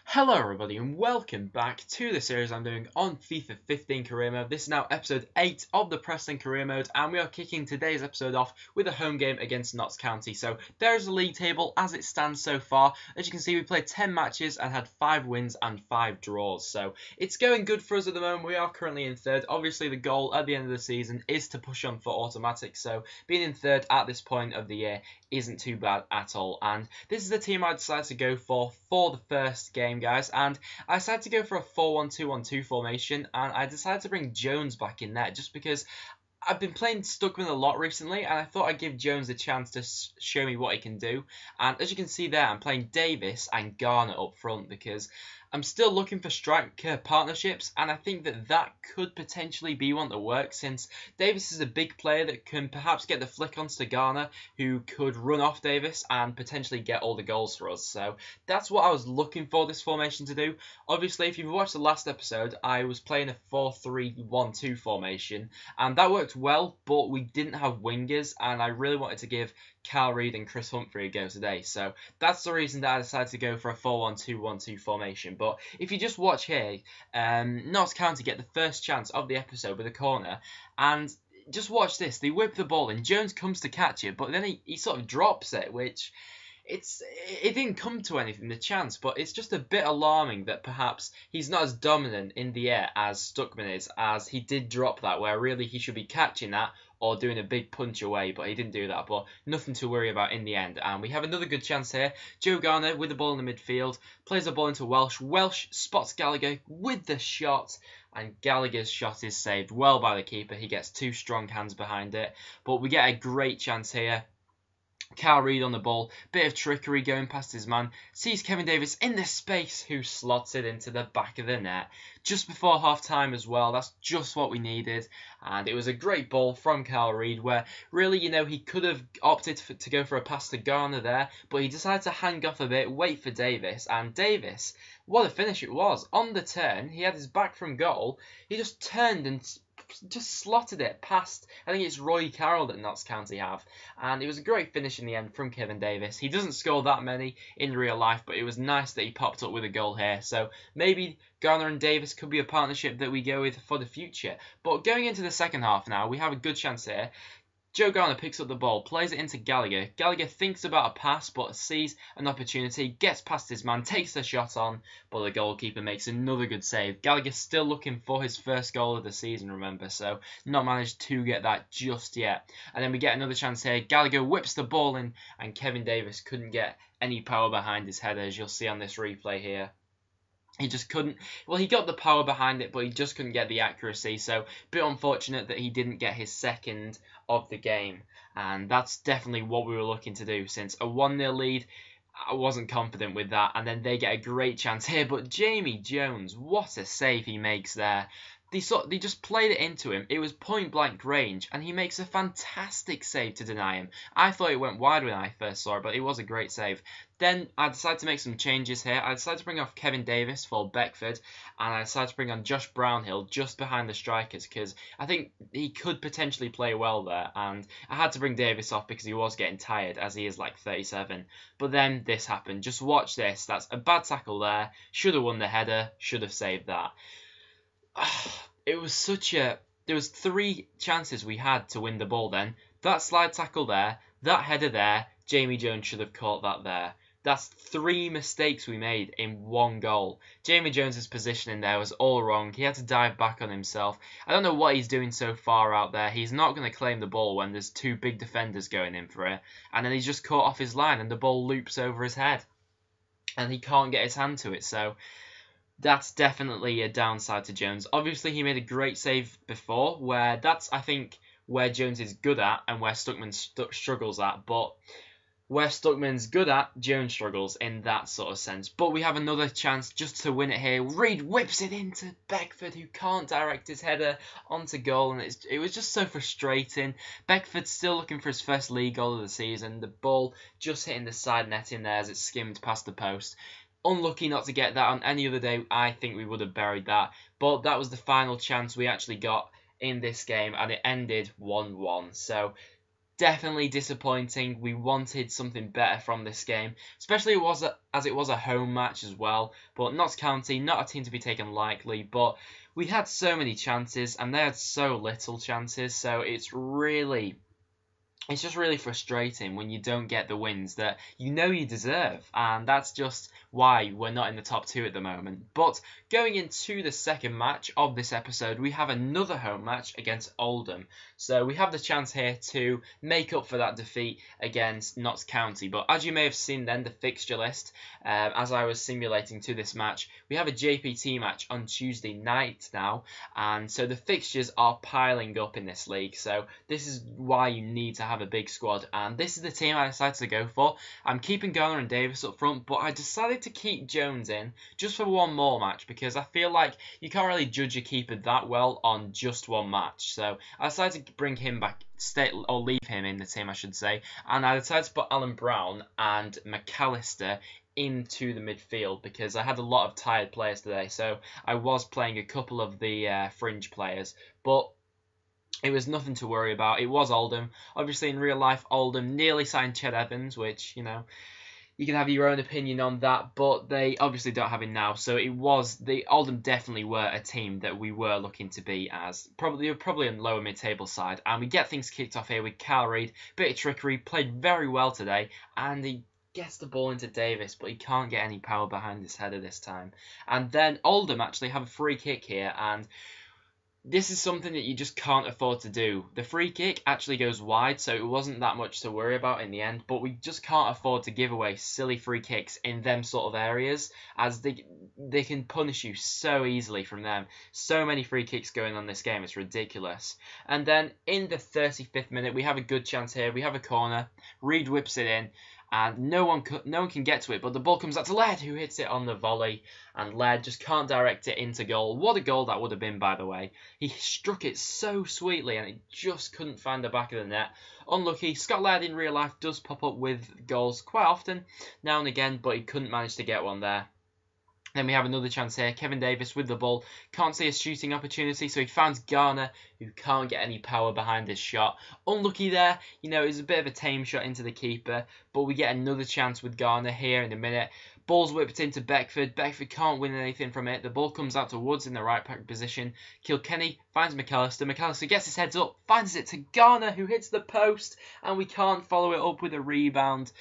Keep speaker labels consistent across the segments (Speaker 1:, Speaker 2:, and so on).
Speaker 1: Hello everybody and welcome back to the series I'm doing on FIFA 15 Career Mode. This is now episode 8 of the Preston Career Mode and we are kicking today's episode off with a home game against Notts County. So there's the league table as it stands so far. As you can see, we played 10 matches and had 5 wins and 5 draws. So it's going good for us at the moment. We are currently in third. Obviously the goal at the end of the season is to push on for automatic. So being in third at this point of the year isn't too bad at all. And this is the team I decided to go for the first game, guys, and I decided to go for a 4-1-2-1-2 formation, and I decided to bring Jones back in there just because I've been playing Stuckman a lot recently, and I thought I'd give Jones a chance to show me what he can do. And as you can see there, I'm playing Davis and Garner up front because I'm still looking for striker partnerships, and I think that could potentially be one that works since Davis is a big player that can perhaps get the flick onto Garner, who could run off Davis and potentially get all the goals for us. So that's what I was looking for this formation to do. Obviously, if you've watched the last episode, I was playing a 4-3-1-2 formation, and that worked well, but we didn't have wingers, and I really wanted to give Cal Reed and Chris Humphrey a go today. So that's the reason that I decided to go for a 4-1-2-1-2 formation. But if you just watch here, Notts County get the first chance of the episode with a corner, and just watch this. They whip the ball and Jones comes to catch it, but then he sort of drops it, which it didn't come to anything, the chance, but it's just a bit alarming that perhaps he's not as dominant in the air as Stuckman is, as he did drop that, where really he should be catching that or doing a big punch away, but he didn't do that. But nothing to worry about in the end. And we have another good chance here. Joe Garner with the ball in the midfield, plays the ball into Welsh. Welsh spots Gallagher with the shot, and Gallagher's shot is saved well by the keeper. He gets 2 strong hands behind it, but we get a great chance here. Cal Reed on the ball, bit of trickery going past his man, sees Kevin Davis in the space, who slots it into the back of the net just before half time as well. That's just what we needed, and it was a great ball from Cal Reed where really, he could have opted to go for a pass to Garner there, but he decided to hang off a bit, wait for Davis, and Davis, what a finish it was. On the turn, he had his back from goal, he just turned and just slotted it past, I think it's Roy Carroll that Notts County have, and it was a great finish in the end from Kevin Davis. He doesn't score that many in real life, but it was nice that he popped up with a goal here, so maybe Garner and Davis could be a partnership that we go with for the future. But going into the second half now, we have a good chance here. Joe Garner picks up the ball, plays it into Gallagher. Gallagher thinks about a pass, but sees an opportunity, gets past his man, takes the shot on, but the goalkeeper makes another good save. Gallagher still looking for his first goal of the season, remember, so not managed to get that just yet. And then we get another chance here. Gallagher whips the ball in, and Kevin Davis couldn't get any power behind his header, as you'll see on this replay here. He just couldn't, well, he got the power behind it, but he just couldn't get the accuracy. So, a bit unfortunate that he didn't get his second of the game. And that's definitely what we were looking to do, since a 1-0 lead, I wasn't confident with that. And then they get a great chance here. But Jamie Jones, what a save he makes there. They just played it into him. It was point-blank range, and he makes a fantastic save to deny him. I thought it went wide when I first saw it, but it was a great save. Then I decided to make some changes here. I decided to bring off Kevin Davis for Beckford, and I decided to bring on Josh Brownhill just behind the strikers because I think he could potentially play well there. And I had to bring Davis off because he was getting tired, as he is like 37. But then this happened. Just watch this. That's a bad tackle there. Should have won the header. Should have saved that. It was there was 3 chances we had to win the ball then. That slide tackle there, that header there, Jamie Jones should have caught that there. That's 3 mistakes we made in 1 goal. Jamie Jones' positioning there was all wrong. He had to dive back on himself. I don't know what he's doing so far out there. He's not going to claim the ball when there's 2 big defenders going in for it. And then he's just caught off his line and the ball loops over his head. And he can't get his hand to it, so that's definitely a downside to Jones. Obviously, he made a great save before, where that's, I think, where Jones is good at and where Stuckman struggles at. But where Stuckman's good at, Jones struggles in that sort of sense. But we have another chance just to win it here. Reed whips it into Beckford, who can't direct his header onto goal, and it was just so frustrating. Beckford's still looking for his first league goal of the season. The ball just hitting the side netting there as it skimmed past the post. Unlucky not to get that on any other day. I think we would have buried that. But that was the final chance we actually got in this game, and it ended 1-1. So definitely disappointing. We wanted something better from this game, especially as it was a home match as well. But Notts County, not a team to be taken lightly, but we had so many chances and they had so little chances, so it's just really frustrating when you don't get the wins that you know you deserve, and that's just why we're not in the top 2 at the moment. But going into the second match of this episode, we have another home match against Oldham. So we have the chance here to make up for that defeat against Notts County. But as you may have seen then, the fixture list, as I was simulating to this match, we have a JPT match on Tuesday night now, and so the fixtures are piling up in this league. So this is why you need to have a big squad, and this is the team I decided to go for. I'm keeping Garner and Davis up front, but I decided to keep Jones in just for one more match because I feel like you can't really judge a keeper that well on just one match. So I decided to bring him back, or leave him in the team I should say, and I decided to put Alan Brown and McAllister into the midfield because I had a lot of tired players today, so I was playing a couple of the fringe players, but it was nothing to worry about. It was Oldham. Obviously, in real life, Oldham nearly signed Ched Evans, which, you know, you can have your own opinion on that, but they obviously don't have him now. So Oldham definitely were a team that we were looking to be as. They were probably on lower mid-table side. And we get things kicked off here with Cal Reid. Bit of trickery, played very well today, and he gets the ball into Davis, but he can't get any power behind his header this time. And then Oldham actually have a free kick here, and this is something that you just can't afford to do. The free kick actually goes wide, so it wasn't that much to worry about in the end, but we just can't afford to give away silly free kicks in them sort of areas, as they can punish you so easily from them. So many free kicks going on this game, it's ridiculous. And then in the 35th minute, we have a good chance here. We have a corner. Reid whips it in, and no one can get to it, but the ball comes out to Laird, who hits it on the volley, and Laird just can't direct it into goal. What a goal that would have been, by the way. He struck it so sweetly, and it just couldn't find the back of the net. Unlucky. Scott Laird in real life does pop up with goals quite often, now and again, but he couldn't manage to get one there. Then we have another chance here. Kevin Davis with the ball. Can't see a shooting opportunity, so he finds Garner, who can't get any power behind his shot. Unlucky there. You know, it was a bit of a tame shot into the keeper, but we get another chance with Garner here in a minute. Ball's whipped into Beckford. Beckford can't win anything from it. The ball comes out to Woods in the right back position. Kilkenny finds McAllister. McAllister gets his heads up, finds it to Garner, who hits the post, and we can't follow it up with a rebound.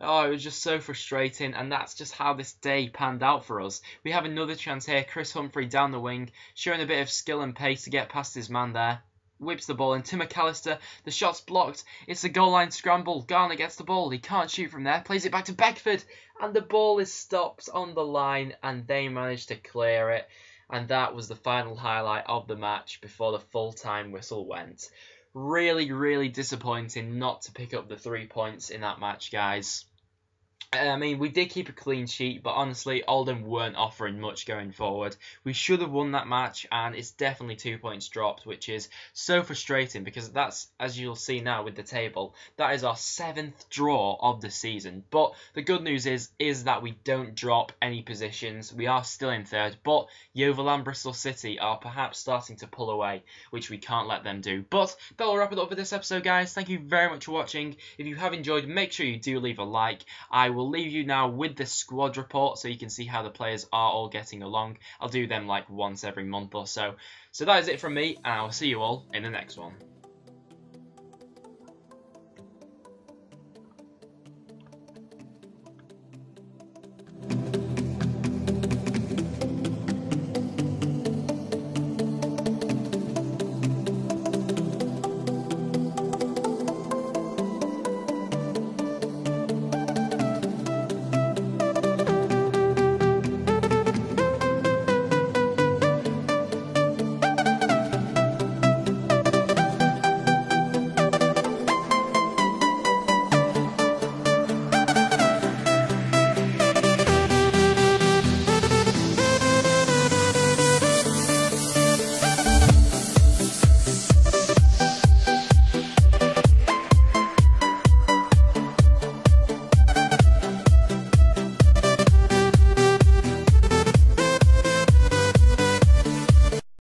Speaker 1: Oh, it was just so frustrating, and that's just how this day panned out for us. We have another chance here. Chris Humphrey down the wing, showing a bit of skill and pace to get past his man there. Whips the ball into McAllister. The shot's blocked. It's a goal line scramble. Garner gets the ball. He can't shoot from there. Plays it back to Beckford, and the ball is stopped on the line, and they manage to clear it. And that was the final highlight of the match before the full-time whistle went. Really, really disappointing not to pick up the 3 points in that match, guys. I mean, we did keep a clean sheet, but honestly, Oldham weren't offering much going forward. We should have won that match, and it's definitely 2 points dropped, which is so frustrating because that's, as you'll see now with the table, that is our 7th draw of the season. But the good news is that we don't drop any positions. We are still in 3rd, but Yeovil and Bristol City are perhaps starting to pull away, which we can't let them do. But that'll wrap it up for this episode, guys. Thank you very much for watching. If you have enjoyed, make sure you do leave a like. I will leave you now with the squad report so you can see how the players are all getting along. I'll do them like once every month or so. So that is it from me, and I'll see you all in the next one.